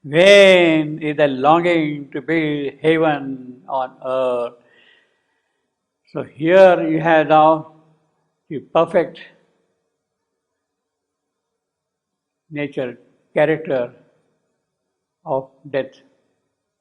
Vain is the longing to build heaven on earth. So here you have now the perfect nature, character of death,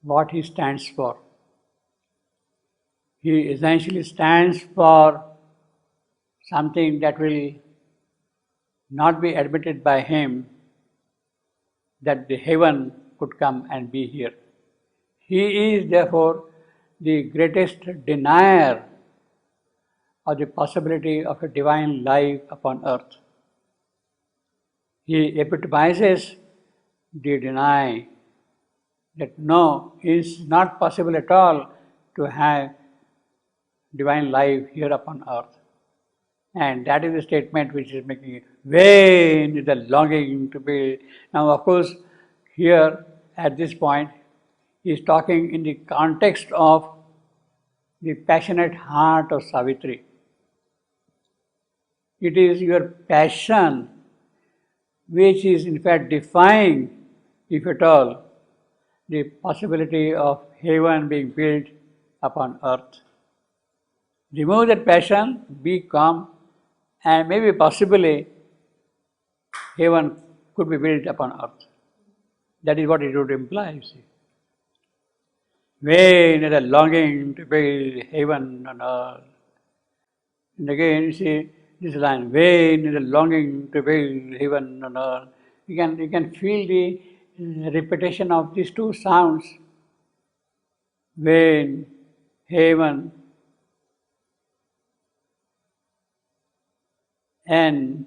what he stands for. He essentially stands for something that will not be admitted by him, that the heaven could come and be here. He is therefore the greatest denier of the possibility of a divine life upon earth. He epitomizes the deny that no, it is not possible at all to have divine life here upon earth. And that is the statement which is making it vain is the longing to be. Now, of course, here at this point, he is talking in the context of the passionate heart of Savitri. It is your passion which is in fact defying, if at all, the possibility of heaven being built upon earth. Remove that passion, be calm, and maybe possibly heaven could be built upon earth. That is what it would imply, you see. Vain is the longing to build heaven on earth. And again, you see this line, vain is the longing to build heaven on earth. You can feel the repetition of these two sounds. Vain, heaven, and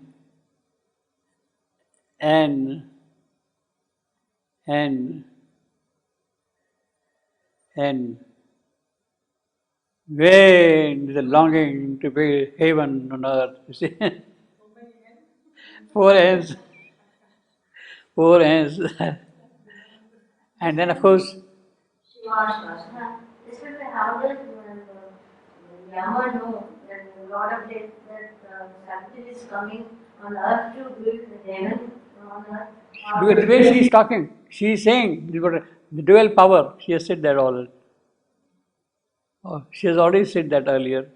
and vain is the longing to be heaven on earth. You see, four hands, four hands, and then of course. She asked us, especially how does Yama know that the Lord of Death, that Savitri is coming on earth to build the heaven on earth? Because the way she is talking, she is saying the dual power. She has said that already. Oh, she has already said that earlier.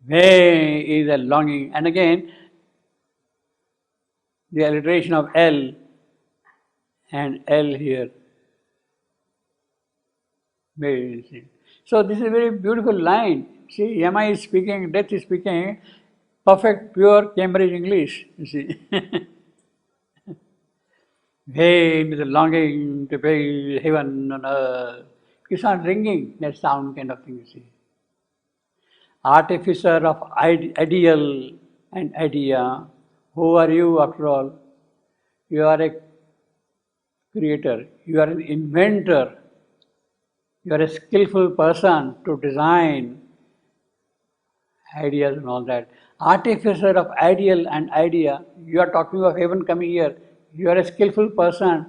Vain is a longing, and again the alliteration of L and L here. Very interesting. So this is a very beautiful line. See, Yama is speaking, Death is speaking perfect, pure Cambridge English, you see. Vain is a longing to build heaven on earth. It's not ringing, that sound kind of thing, you see. Artificer of ideal and idea. Who are you after all? You are a creator, you are an inventor, you are a skillful person to design ideas and all that. Artificer of ideal and idea, you are talking of heaven coming here, you are a skillful person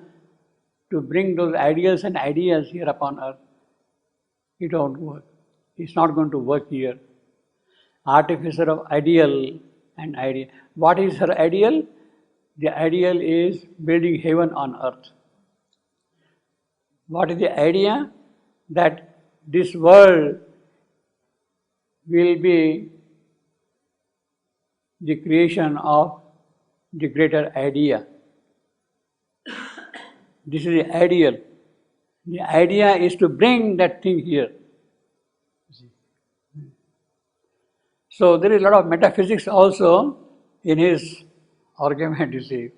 to bring those ideals and ideas here upon earth. It won't work. It's not going to work here. Artificer of ideal and idea. What is her ideal? The ideal is building heaven on earth. What is the idea? That this world will be the creation of the greater idea. This is the ideal. The idea is to bring that thing here. So there is a lot of metaphysics also in his argument, you see.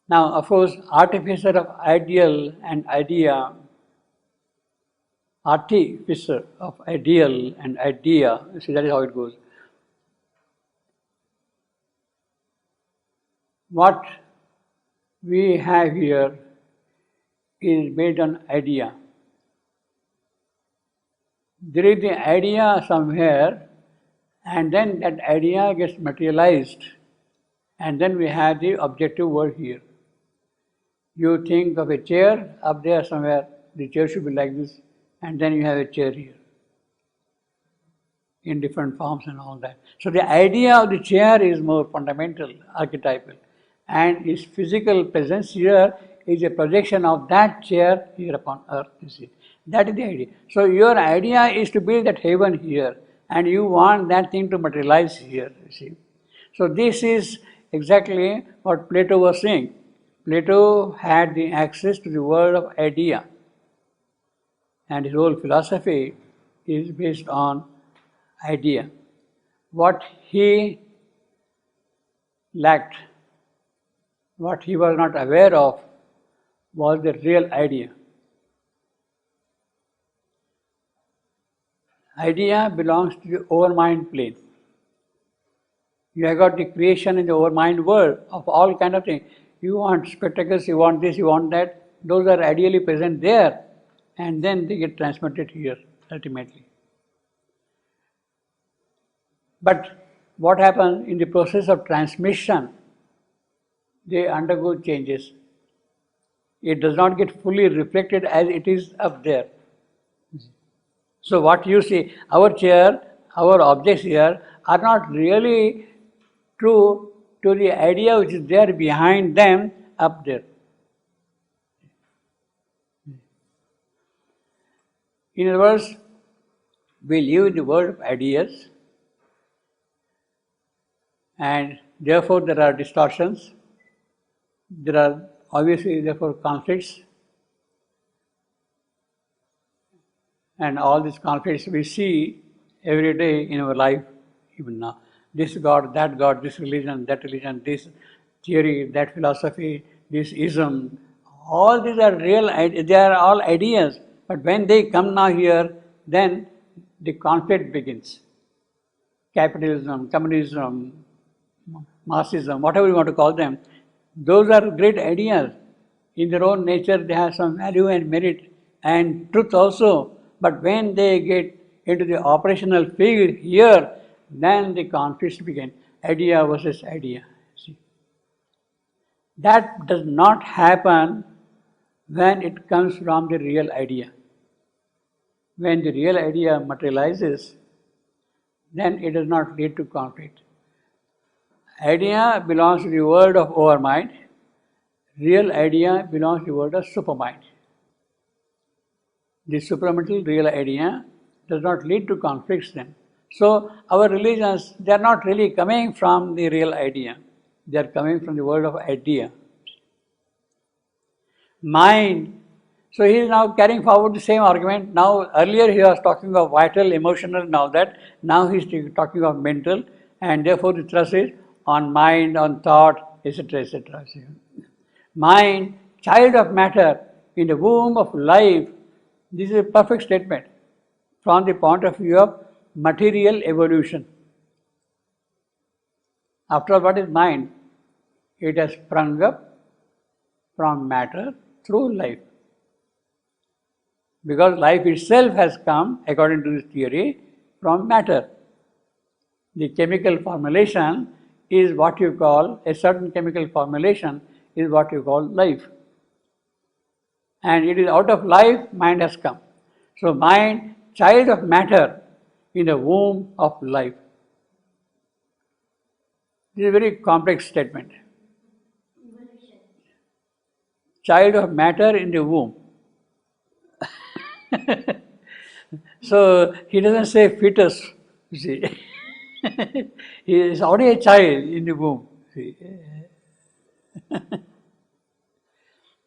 Now, of course, artificer of ideal and idea, artificer of ideal and idea, you see, that is how it goes. What we have here is based on idea. There is the idea somewhere, and then that idea gets materialized, and then we have the objective world here. You think of a chair up there somewhere, the chair should be like this, and then you have a chair here in different forms and all that. So the idea of the chair is more fundamental, archetypal. and his physical presence here is a projection of that chair here upon earth, you see. That is the idea. So your idea is to build that heaven here, and you want that thing to materialize here, you see. So this is exactly what Plato was saying. Plato had the access to the world of idea, and his whole philosophy is based on idea. What he lacked, what he was not aware of, was the real idea. Idea belongs to the overmind plane. You have got the creation in the overmind world of all kind of things. You want spectacles, you want this, you want that. Those are ideally present there, and then they get transmitted here ultimately. But what happens in the process of transmission? They undergo changes. It does not get fully reflected as it is up there. So what you see, our chair, our objects here are not really true to the idea which is there behind them up there. In other words, we live in the world of ideas, and therefore there are distortions, there are obviously therefore conflicts, and all these conflicts we see every day in our life, even now. This God, this religion, that religion, this theory, that philosophy, this ism, all these are real, they are all ideas. But when they come now here, then the conflict begins. Capitalism, communism, Marxism, whatever you want to call them, those are great ideas. In their own nature, they have some value and merit and truth also. But when they get into the operational field here, then the conflicts begin. Idea versus idea. See? That does not happen when it comes from the real idea. When the real idea materializes, then it does not lead to conflict. Idea belongs to the world of overmind. Real idea belongs to the world of supermind. The supramental real idea does not lead to conflicts then. So our religions, they are not really coming from the real idea. They are coming from the world of idea. Mind. So he is now carrying forward the same argument. Now earlier he was talking of vital, emotional, now he is talking of mental, and therefore the thrust is on mind, on thought, etc., etc. Mind, child of matter, in the womb of life. This is a perfect statement from the point of view of material evolution. After all, what is mind? It has sprung up from matter through life. Because life itself has come, according to this theory, from matter. The chemical formulation is what you call, a certain chemical formulation is what you call life. And it is out of life, mind has come. So mind, child of matter in the womb of life. This is a very complex statement. Child of matter in the womb. So he doesn't say fetus, you see. He is already a child in the womb. See.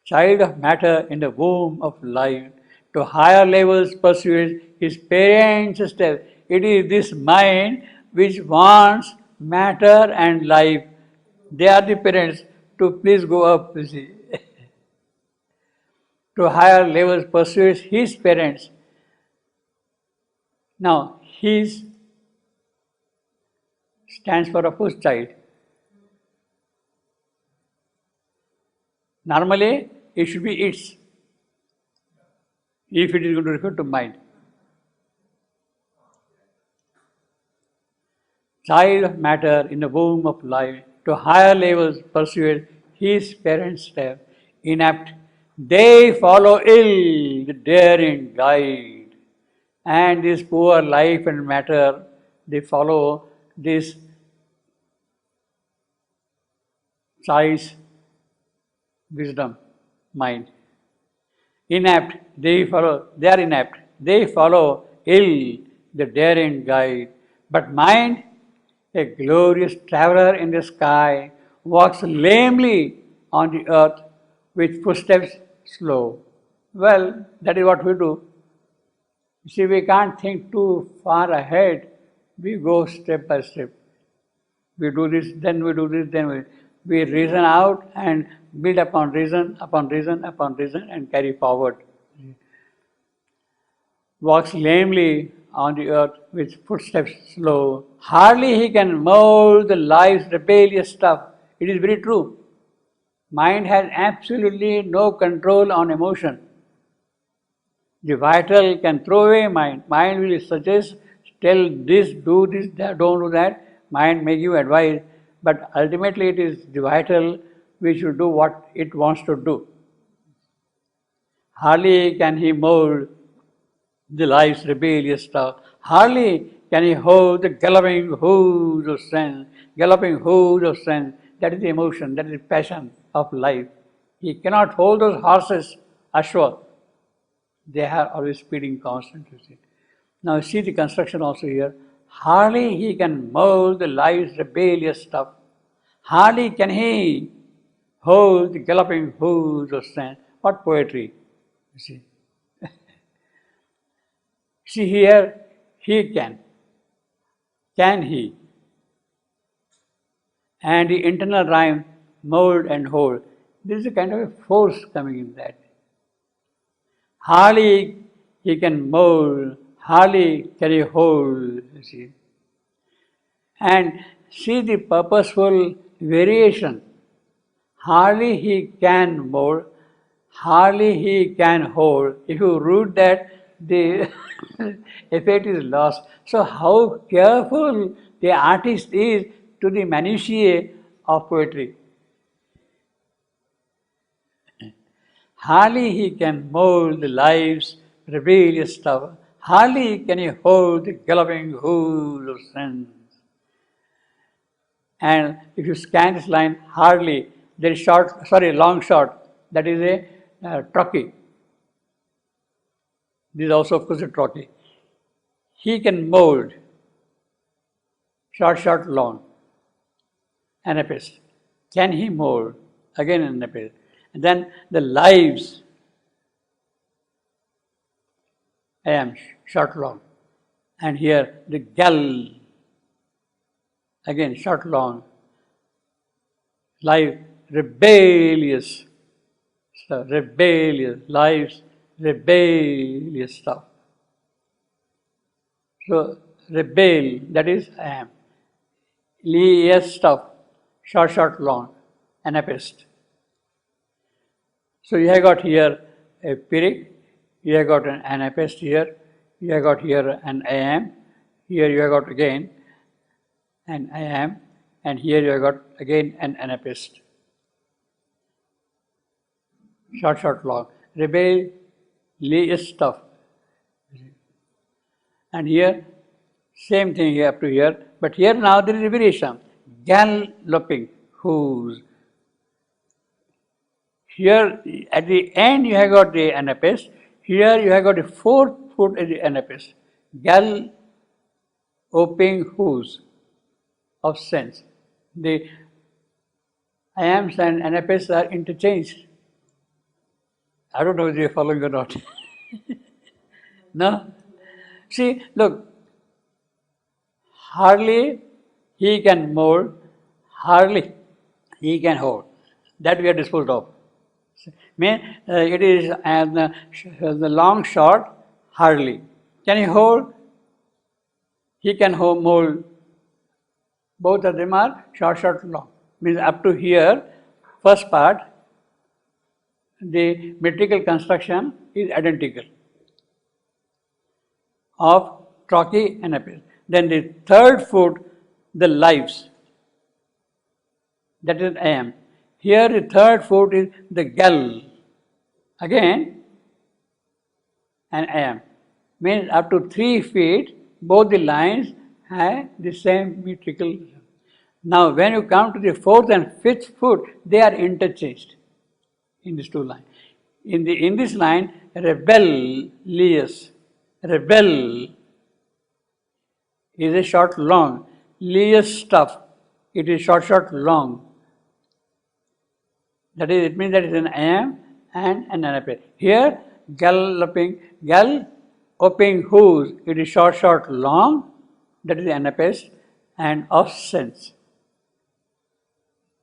Child of matter in the womb of life. To higher levels pursues his parents' step. It is this mind which wants matter and life. They are the parents to please go up, you see. To higher levels pursues his parents. Now, his stands for, of course, child. Normally, it should be its, if it is going to refer to mind. Child of matter in the womb of life, to higher levels pursued his parents' step. Inept, they follow ill the daring guide. And this poor life and matter, they follow this choice, wisdom, mind. Inapt, they are inapt. They follow ill, the daring guide. But mind, a glorious traveler in the sky, walks lamely on the earth with footsteps slow. Well, that is what we do. You see, we can't think too far ahead. We go step by step. We do this, then we do this, then we reason out and build upon reason, upon reason, upon reason, and carry forward. Walks lamely on the earth with footsteps slow. Hardly he can mold the life's rebellious stuff. It is very true. Mind has absolutely no control on emotion. The vital can throw away mind. Mind will suggest, tell this, do this, that, don't do that. Mind may give advice, but ultimately it is the vital which should do what it wants to do. Hardly can he mold the life's rebellious stuff. Hardly can he hold the galloping hooves of sense. Galloping hooves of sense, that is the emotion, that is the passion of life. He cannot hold those horses, ashwa. They are always speeding constantly. Now see the construction also here. Hardly he can mold the life's rebellious stuff. Hardly can he hold the galloping hooves of sense. What poetry, you see. See here, he can. Can he? And the internal rhyme, mold and hold. There is a kind of a force coming in that. Hardly he can mold, hardly can he hold, you see. And see the purposeful variation. Hardly he can mold, hardly he can hold. If you root that, the effect is lost. So how careful the artist is to the minutiae of poetry. Hardly he can mold the life's rebellious stuff. Hardly can he hold the galloping hooves of sense. And if you scan this line, hardly, there is long shot, that is a trochee. This is also of course a trochee. He can mold, short, long, anapest. Can he mold? Again anapest. And then the lives, I am short, long. And here the gal, again short, long. Life, rebellious stuff, rebellious, lives, rebellious stuff. So, rebel, that is I am. Yes stuff, short, long, anapest. So you have got here a Pyrrhic, you have got an anapest here, you have got here an I am, here you have got again an I am, and here you have got again an anapest. Short, long. Rebellious stuff. And here, same thing here up to here, but here now there is a variation. Galloping hooves. Here at the end you have got the anapest, here you have got the fourth foot at the anapest. Galloping hooves of sense. The I ams and anapests are interchanged. I don't know if you're following or not. No? See, look, hardly he can mold, hardly he can hold. That we are disposed of. It is the long short, hardly. Can he hold? He can mold. Both of them are short, long. Means up to here, first part, the metrical construction is identical of trochee and appeal. Then the third foot, the lives, that is I am. Here the third foot is the gal, again, and I am. Means up to 3 feet, both the lines have the same metrical. Now, when you come to the fourth and fifth foot, they are interchanged in these two lines. In this line, rebellious, rebel is a short long, lious stuff, it is short long. That is, it means that it is an am and an anapes. Here, galloping whose, it is short long, that is the anapes, and of sense.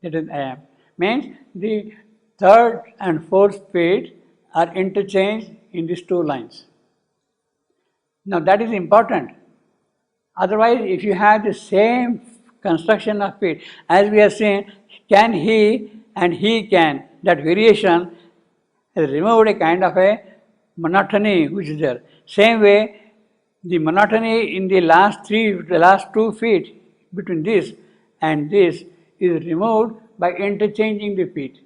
That is am. Means the third and fourth feet are interchanged in these two lines. Now that is important. Otherwise, if you have the same construction of feet, as we have seen, can he and he can, that variation has removed a kind of a monotony which is there. Same way, the monotony in the last two feet between this and this is removed by interchanging the feet.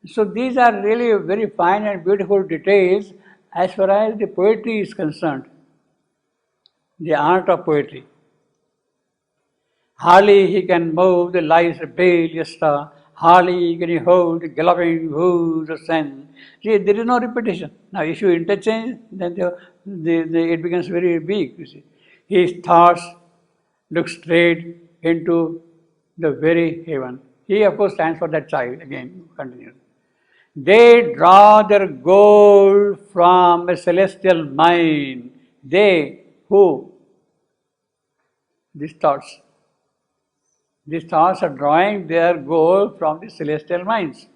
So these are really very fine and beautiful details as far as the poetry is concerned, the art of poetry. Hardly he can move the life's rebellious star, hardly can he hold the galloping who's of sense. See, there is no repetition. Now, if you interchange, then it becomes very big, you see. His thoughts look straight into the very heaven. He, of course, stands for that child, again, continues. They draw their gold from a celestial mine. They, who? These thoughts. These thoughts are drawing their gold from the celestial mines.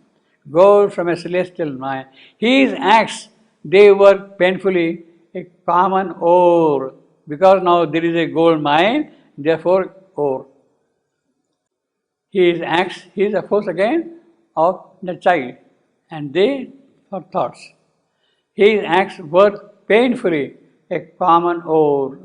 Gold from a celestial mine. His acts, they work painfully a common ore. Because now there is a gold mine, therefore ore. His acts, he is of course again of the child, and they are thoughts. His acts work painfully a common ore.